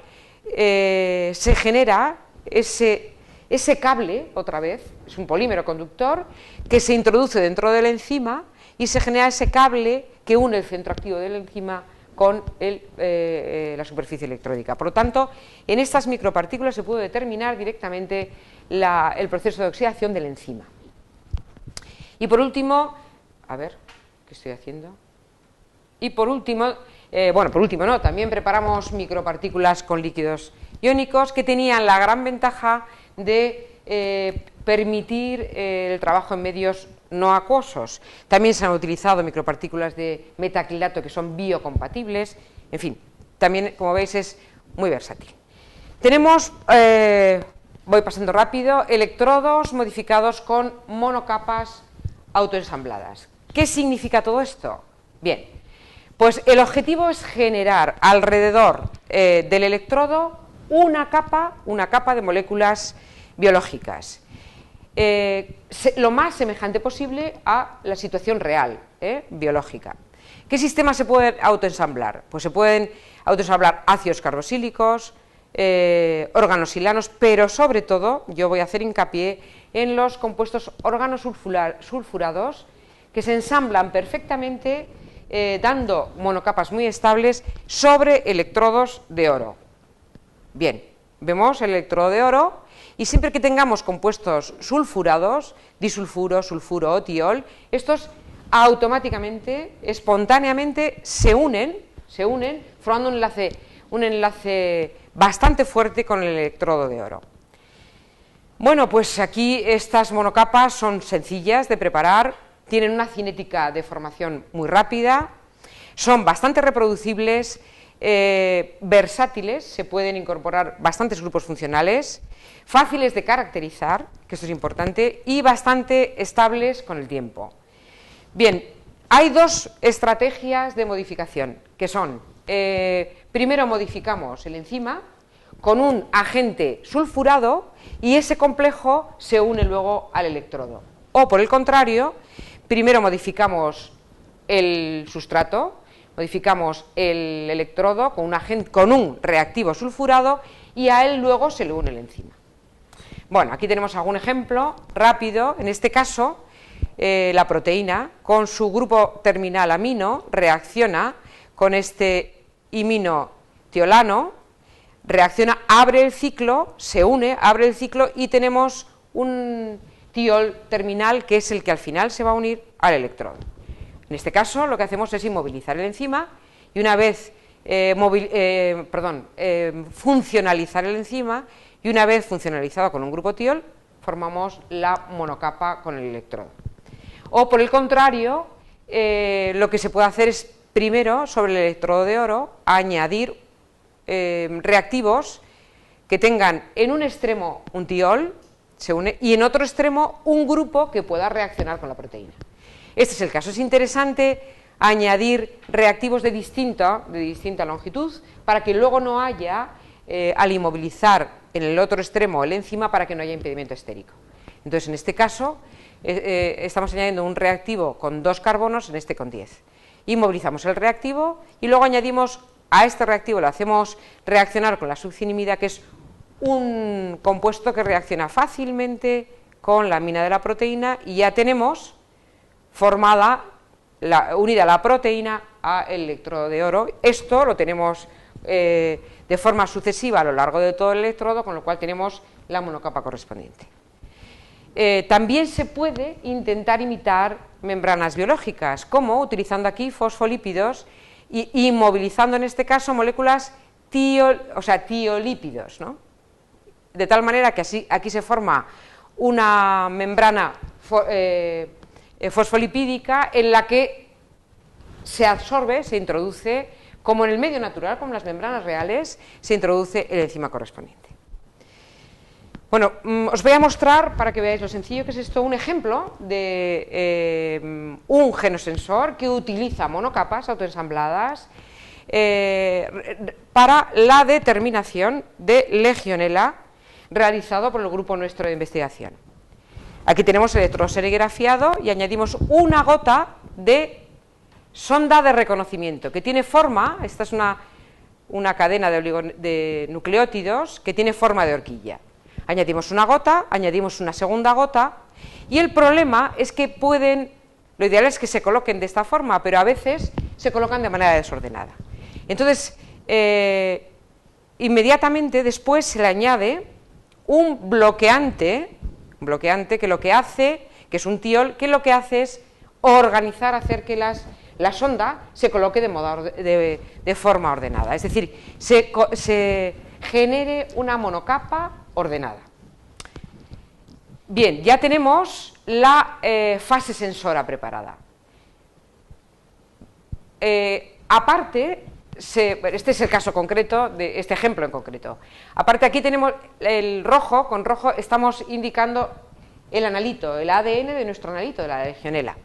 se genera ese cable, otra vez, es un polímero conductor, que se introduce dentro de la enzima y se genera ese cable que une el centro activo de la enzima con la superficie electródica. Por lo tanto, en estas micropartículas se puede determinar directamente el proceso de oxidación de la enzima. Y por último, a ver, ¿qué estoy haciendo? Y por último, también preparamos micropartículas con líquidos iónicos que tenían la gran ventaja de permitir el trabajo en medios no acuosos. También se han utilizado micropartículas de metacrilato que son biocompatibles. En fin, también, como veis, es muy versátil. Tenemos, voy pasando rápido, electrodos modificados con monocapas autoensambladas. ¿Qué significa todo esto? Bien, pues el objetivo es generar alrededor del electrodo una capa de moléculas biológicas, lo más semejante posible a la situación real biológica. ¿Qué sistemas se pueden autoensamblar? Pues se pueden autoensamblar ácidos carboxílicos, organosilanos, pero sobre todo yo voy a hacer hincapié en los compuestos organosulfurados que se ensamblan perfectamente dando monocapas muy estables sobre electrodos de oro. Bien, vemos el electrodo de oro y siempre que tengamos compuestos sulfurados, disulfuro, sulfuro o tiol, estos automáticamente, espontáneamente se unen formando un enlace bastante fuerte con el electrodo de oro. Bueno, pues aquí estas monocapas son sencillas de preparar, tienen una cinética de formación muy rápida, son bastante reproducibles, versátiles, se pueden incorporar bastantes grupos funcionales, fáciles de caracterizar, que esto es importante, y bastante estables con el tiempo. Bien, hay dos estrategias de modificación, que son, primero modificamos el enzima con un agente sulfurado y ese complejo se une luego al electrodo. O por el contrario, primero modificamos el sustrato, modificamos el electrodo con un reactivo sulfurado y a él luego se le une el enzima. Bueno, aquí tenemos algún ejemplo rápido. En este caso, la proteína con su grupo terminal amino reacciona con este imino tiolano, reacciona, abre el ciclo, se une, abre el ciclo y tenemos un tiol terminal que es el que al final se va a unir al electrodo. En este caso lo que hacemos es inmovilizar el enzima y una vez funcionalizar el enzima y una vez funcionalizado con un grupo tiol formamos la monocapa con el electrodo. O por el contrario, lo que se puede hacer es primero sobre el electrodo de oro añadir reactivos que tengan en un extremo un tiol, se une, y en otro extremo un grupo que pueda reaccionar con la proteína. Este es el caso. Es interesante añadir reactivos de distinta longitud para que luego no haya, al inmovilizar en el otro extremo el enzima, para que no haya impedimento estérico. Entonces, en este caso, estamos añadiendo un reactivo con 2 carbonos, en este con 10. Inmovilizamos el reactivo y luego añadimos a este reactivo le hacemos reaccionar con la succinimida, que es un compuesto que reacciona fácilmente con la amina de la proteína, y ya tenemos formada, unida la proteína al electrodo de oro. Esto lo tenemos de forma sucesiva a lo largo de todo el electrodo, con lo cual tenemos la monocapa correspondiente. También se puede intentar imitar membranas biológicas, como utilizando aquí fosfolípidos y inmovilizando en este caso moléculas tiolípidos, ¿no? De tal manera que así, aquí se forma una membrana fosfolipídica en la que se absorbe, se introduce, como en el medio natural, como en las membranas reales, se introduce el enzima correspondiente. Bueno, os voy a mostrar, para que veáis lo sencillo que es esto, un ejemplo de un genosensor que utiliza monocapas autoensambladas para la determinación de Legionella, realizado por el grupo nuestro de investigación. Aquí tenemos el electrodo serigrafiado y añadimos una gota de sonda de reconocimiento que tiene forma, esta es una cadena de nucleótidos que tiene forma de horquilla. Añadimos una gota, añadimos una segunda gota, y el problema es que lo ideal es que se coloquen de esta forma, pero a veces se colocan de manera desordenada. Entonces, inmediatamente después se le añade un bloqueante que lo que hace, que es un tiol, que lo que hace es organizar, hacer que la sonda se coloque de forma ordenada, es decir, se genere una monocapa ordenada. Bien, ya tenemos la fase sensora preparada. Aparte, este es el caso concreto, de este ejemplo en concreto. Aparte, aquí tenemos el rojo, con rojo estamos indicando el analito, el ADN de nuestro analito, de la Legionella,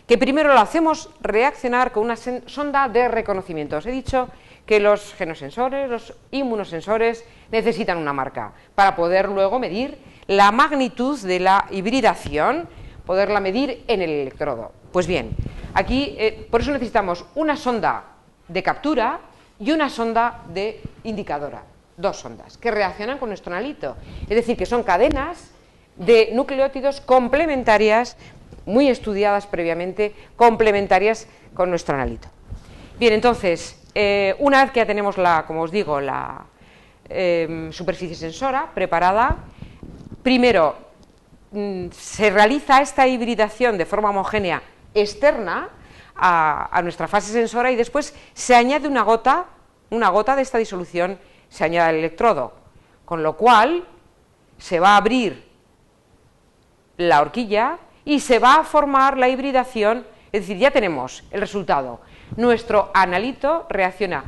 que primero lo hacemos reaccionar con una sonda de reconocimiento. Os he dicho que los genosensores, los inmunosensores, necesitan una marca para poder luego medir la magnitud de la hibridación, poderla medir en el electrodo. Pues bien, aquí por eso necesitamos una sonda de captura y una sonda de indicadora, dos sondas que reaccionan con nuestro analito, es decir, que son cadenas de nucleótidos complementarias, muy estudiadas previamente, complementarias con nuestro analito. Bien, entonces, una vez que ya tenemos como os digo, la superficie sensora preparada, primero se realiza esta hibridación de forma homogénea externa a nuestra fase sensora, y después se añade una gota de esta disolución, se añade al electrodo, con lo cual se va a abrir la horquilla y se va a formar la hibridación, es decir, ya tenemos el resultado. Nuestro analito reacciona,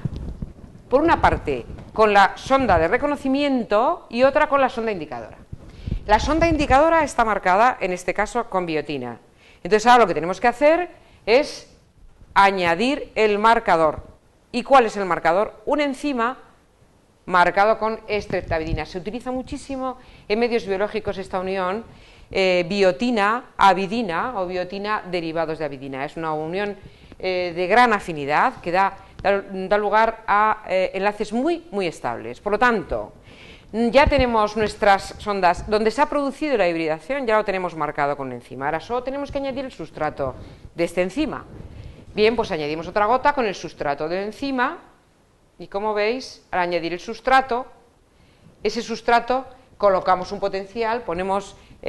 por una parte, con la sonda de reconocimiento y otra con la sonda indicadora. La sonda indicadora está marcada, en este caso, con biotina. Entonces, ahora lo que tenemos que hacer es añadir el marcador. ¿Y cuál es el marcador? Un enzima marcado con streptavidina. Se utiliza muchísimo en medios biológicos esta unión, biotina-avidina o biotina-derivados de avidina. Es una unión de gran afinidad que da lugar a enlaces muy estables. Por lo tanto, ya tenemos nuestras sondas donde se ha producido la hibridación, ya lo tenemos marcado con enzima. Ahora solo tenemos que añadir el sustrato de este enzima. Bien, pues añadimos otra gota con el sustrato de enzima, y como veis, al añadir el sustrato, ese sustrato colocamos un potencial,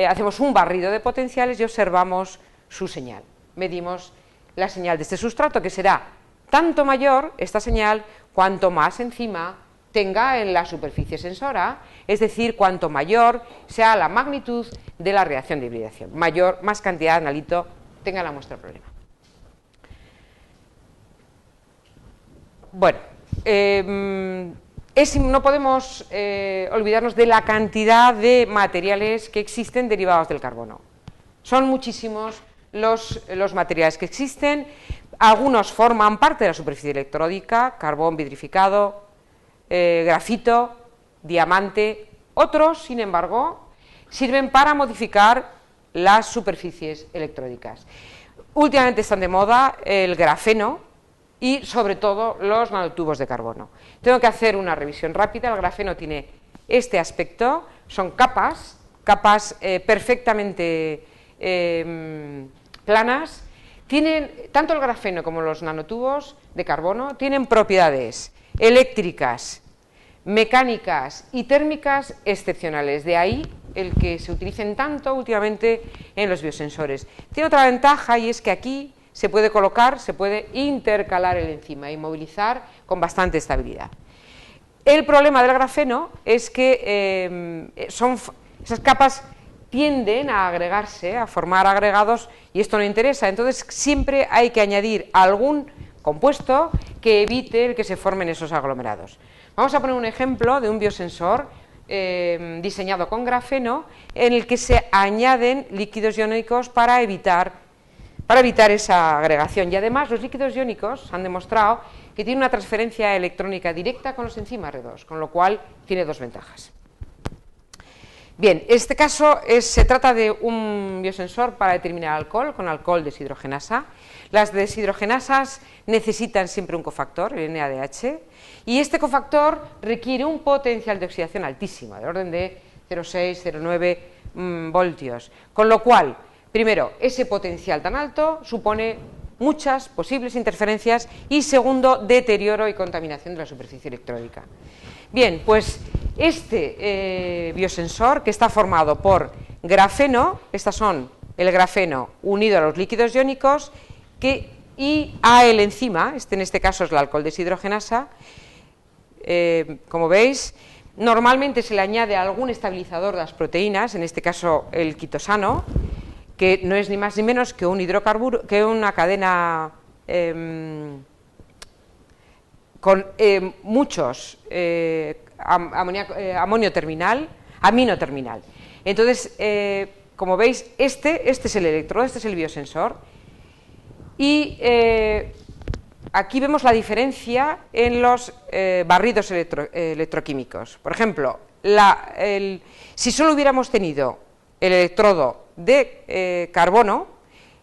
hacemos un barrido de potenciales y observamos su señal. Medimos la señal de este sustrato, que será tanto mayor, esta señal, cuanto más enzima tenga en la superficie sensora, es decir, cuanto mayor sea la magnitud de la reacción de hibridación, más cantidad de analito tenga la muestra problema. Bueno, no podemos olvidarnos de la cantidad de materiales que existen derivados del carbono. Son muchísimos los materiales que existen, algunos forman parte de la superficie electródica, carbón vidrificado, grafito, diamante, otros, sin embargo, sirven para modificar las superficies electródicas. Últimamente están de moda el grafeno, y sobre todo los nanotubos de carbono. Tengo que hacer una revisión rápida. El grafeno tiene este aspecto, son capas perfectamente planas. Tienen, tanto el grafeno como los nanotubos de carbono tienen propiedades eléctricas, mecánicas y térmicas excepcionales, de ahí el que se utilicen tanto últimamente en los biosensores. Tiene otra ventaja, y es que aquí se puede colocar, se puede intercalar el enzima y movilizar con bastante estabilidad. El problema del grafeno es que esas capas tienden a agregarse, a formar agregados, y esto no interesa. Entonces siempre hay que añadir algún compuesto que evite el que se formen esos aglomerados. Vamos a poner un ejemplo de un biosensor diseñado con grafeno, en el que se añaden líquidos iónicos para evitar esa agregación. Y además los líquidos iónicos han demostrado que tienen una transferencia electrónica directa con los enzimas R2, con lo cual tiene dos ventajas. Bien, en este caso se trata de un biosensor para determinar alcohol, con alcohol deshidrogenasa. Las deshidrogenasas necesitan siempre un cofactor, el NADH, y este cofactor requiere un potencial de oxidación altísimo, del orden de 0,6, 0,9 voltios, con lo cual, primero, ese potencial tan alto supone muchas posibles interferencias y, segundo, deterioro y contaminación de la superficie electrónica. Bien, pues este biosensor, que está formado por grafeno, estas son el grafeno unido a los líquidos iónicos, y a el enzima, en este caso es la alcohol deshidrogenasa, como veis, normalmente se le añade algún estabilizador de las proteínas, en este caso el quitosano, que no es ni más ni menos que un hidrocarburo, que una cadena con muchos amino terminal. Entonces, como veis, este es el electrodo, este es el biosensor, y aquí vemos la diferencia en los barridos electroquímicos. Por ejemplo, si solo hubiéramos tenido el electrodo de carbono,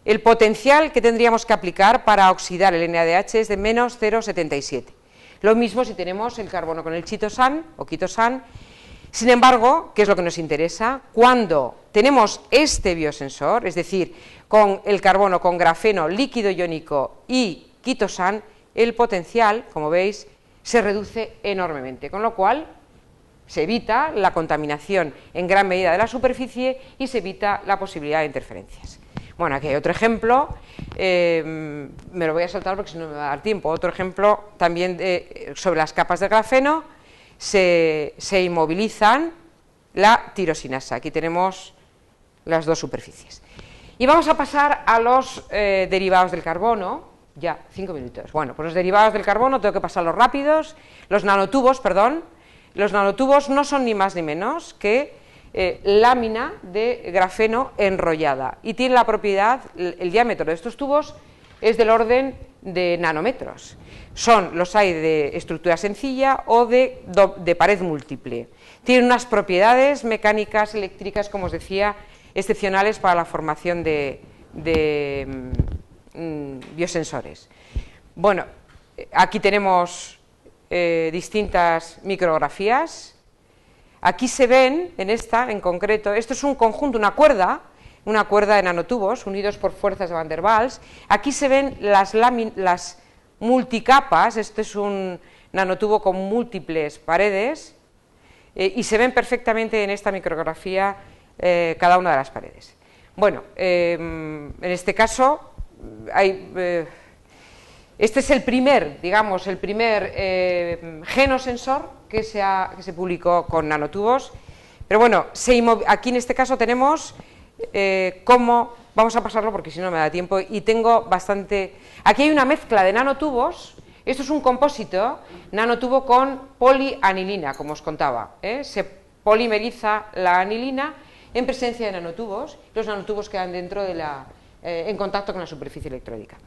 el potencial que tendríamos que aplicar para oxidar el NADH es de menos 0,77. Lo mismo si tenemos el carbono con el chitosan o quitosan. Sin embargo, ¿qué es lo que nos interesa? Cuando tenemos este biosensor, es decir, con el carbono con grafeno, líquido iónico y quitosan, el potencial, como veis, se reduce enormemente, con lo cual se evita la contaminación en gran medida de la superficie y se evita la posibilidad de interferencias. Bueno, aquí hay otro ejemplo, me lo voy a saltar porque si no me va a dar tiempo. Otro ejemplo también sobre las capas de grafeno, se inmovilizan la tirosinasa. Aquí tenemos las dos superficies. Y vamos a pasar a los derivados del carbono. Ya, 5 minutos. Bueno, pues los derivados del carbono tengo que pasarlos rápidos. Los nanotubos, perdón. Los nanotubos no son ni más ni menos que lámina de grafeno enrollada, y tiene la propiedad, el diámetro de estos tubos es del orden de nanómetros. Los hay de estructura sencilla o de pared múltiple. Tienen unas propiedades mecánicas, eléctricas, como os decía, excepcionales para la formación de biosensores. Bueno, aquí tenemos distintas micrografías. Aquí se ven, en esta en concreto, esto es un conjunto, una cuerda de nanotubos unidos por fuerzas de Van der Waals. Aquí se ven las multicapas, este es un nanotubo con múltiples paredes, y se ven perfectamente en esta micrografía cada una de las paredes. Bueno, en este caso este es el primer genosensor que se publicó con nanotubos, pero bueno, aquí en este caso tenemos cómo, vamos a pasarlo porque si no me da tiempo, y tengo bastante, aquí hay una mezcla de nanotubos. Esto es un compósito nanotubo con polianilina, como os contaba, se polimeriza la anilina en presencia de nanotubos, los nanotubos quedan dentro en contacto con la superficie electrónica.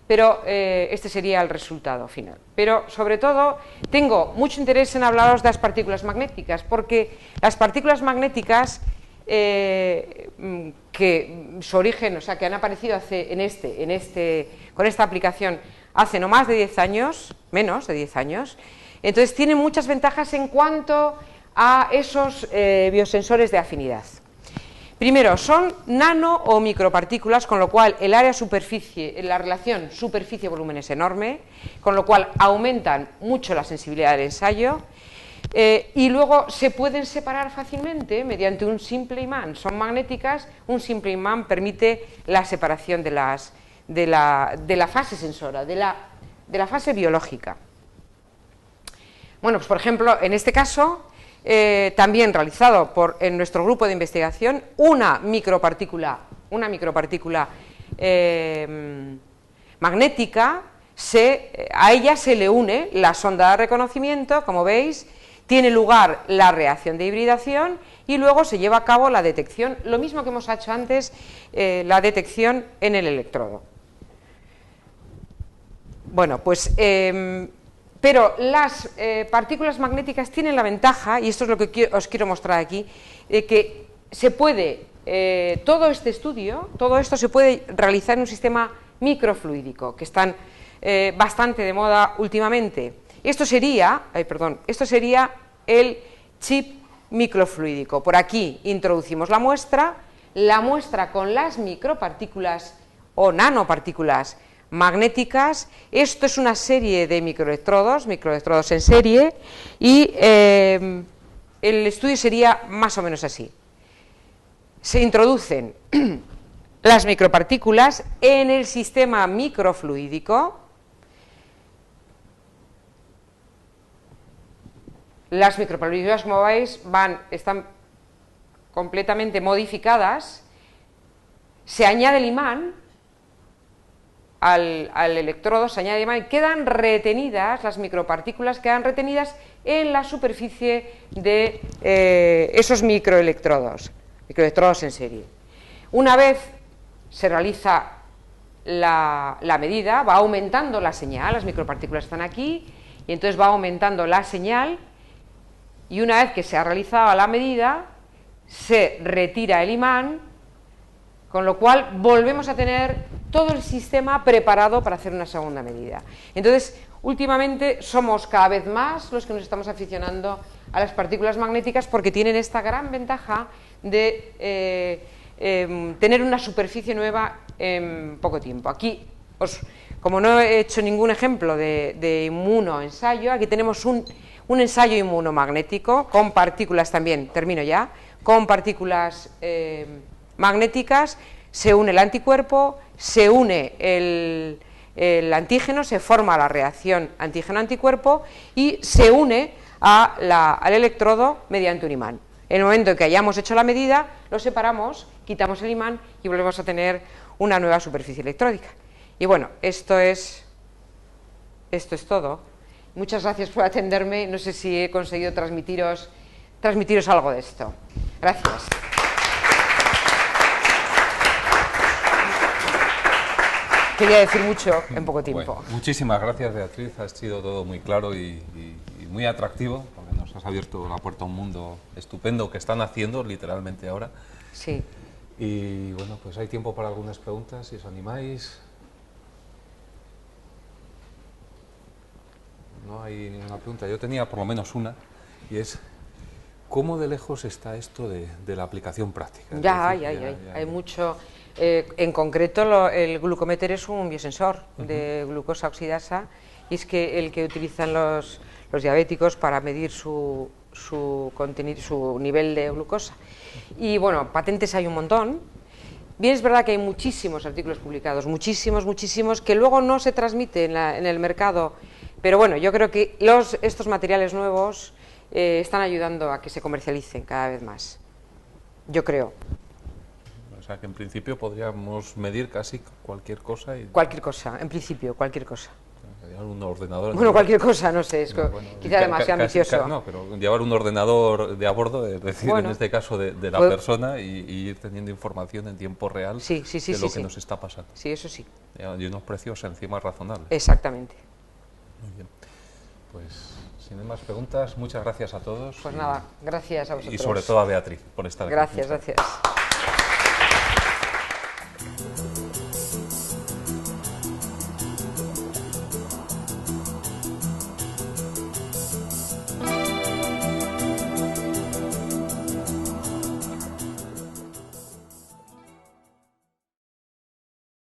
Pero este sería el resultado final. Pero sobre todo tengo mucho interés en hablaros de las partículas magnéticas, porque las partículas magnéticas que su origen, o sea, que han aparecido con esta aplicación hace no más de 10 años, menos de 10 años, entonces tiene muchas ventajas en cuanto a esos biosensores de afinidad. Primero, son nano o micropartículas, con lo cual el área superficie, la relación superficie-volumen es enorme, con lo cual aumentan mucho la sensibilidad del ensayo, y luego se pueden separar fácilmente mediante un simple imán. Son magnéticas, un simple imán permite la separación de la fase sensora, de la fase biológica. Bueno, pues por ejemplo, en este caso, también realizado en nuestro grupo de investigación, una micropartícula magnética, a ella se le une la sonda de reconocimiento, como veis, tiene lugar la reacción de hibridación y luego se lleva a cabo la detección, lo mismo que hemos hecho antes, la detección en el electrodo. Bueno, pues, pero las partículas magnéticas tienen la ventaja, y esto es lo que os quiero mostrar aquí, de que se puede, todo este estudio, todo esto se puede realizar en un sistema microfluídico, que están bastante de moda últimamente. Esto sería el chip microfluídico. Por aquí introducimos la muestra con las micropartículas o nanopartículas magnéticas. Esto es una serie de microelectrodos en serie, y el estudio sería más o menos así. Se introducen las micropartículas en el sistema microfluídico. Las micropartículas, como veis, están completamente modificadas. Se añade el imán al electrodo, se añade el imán y quedan retenidas, las micropartículas quedan retenidas en la superficie de esos microelectrodos en serie. Una vez se realiza la medida, va aumentando la señal, las micropartículas están aquí, y entonces va aumentando la señal. Y una vez que se ha realizado la medida, se retira el imán, con lo cual volvemos a tener todo el sistema preparado para hacer una segunda medida. Entonces, últimamente somos cada vez más los que nos estamos aficionando a las partículas magnéticas, porque tienen esta gran ventaja de tener una superficie nueva en poco tiempo. Aquí, como no he hecho ningún ejemplo de inmunoensayo, aquí tenemos un ensayo inmunomagnético con partículas también, termino ya, con partículas magnéticas. Se une el anticuerpo, se une el antígeno, se forma la reacción antígeno-anticuerpo y se une al electrodo mediante un imán. En el momento en que hayamos hecho la medida, lo separamos, quitamos el imán y volvemos a tener una nueva superficie electródica. Y bueno, esto es todo. Muchas gracias por atenderme. No sé si he conseguido transmitiros algo de esto. Gracias. Quería decir mucho en poco tiempo. Bueno, muchísimas gracias, Beatriz. Ha sido todo muy claro y muy atractivo, porque nos has abierto la puerta a un mundo estupendo que están haciendo literalmente ahora. Sí. Y bueno, pues hay tiempo para algunas preguntas, si os animáis. No hay ninguna pregunta. Yo tenía por lo menos una, y es: ¿cómo de lejos está esto de la aplicación práctica? Ya hay mucho. En concreto, el glucómetro es un biosensor de glucosa oxidasa, y es que el que utilizan los diabéticos para medir su contenido, su nivel de glucosa. Y bueno, patentes hay un montón. Bien, es verdad que hay muchísimos artículos publicados, muchísimos, que luego no se transmiten en el mercado. Pero bueno, yo creo que estos materiales nuevos están ayudando a que se comercialicen cada vez más. Yo creo. O sea, que en principio podríamos medir casi cualquier cosa. Cualquier cosa, en principio, cualquier cosa. Llevar un ordenador. Bueno, cualquier cosa, no sé, quizá demasiado ambicioso. No, pero llevar un ordenador de a bordo, es decir, en este caso de la persona, y ir teniendo información en tiempo real de lo que nos está pasando. Sí, eso sí. Y unos precios encima razonables. Exactamente. Muy bien. Pues, sin más preguntas, muchas gracias a todos. Pues nada, gracias a vosotros. Y sobre todo a Beatriz por estar aquí. Gracias.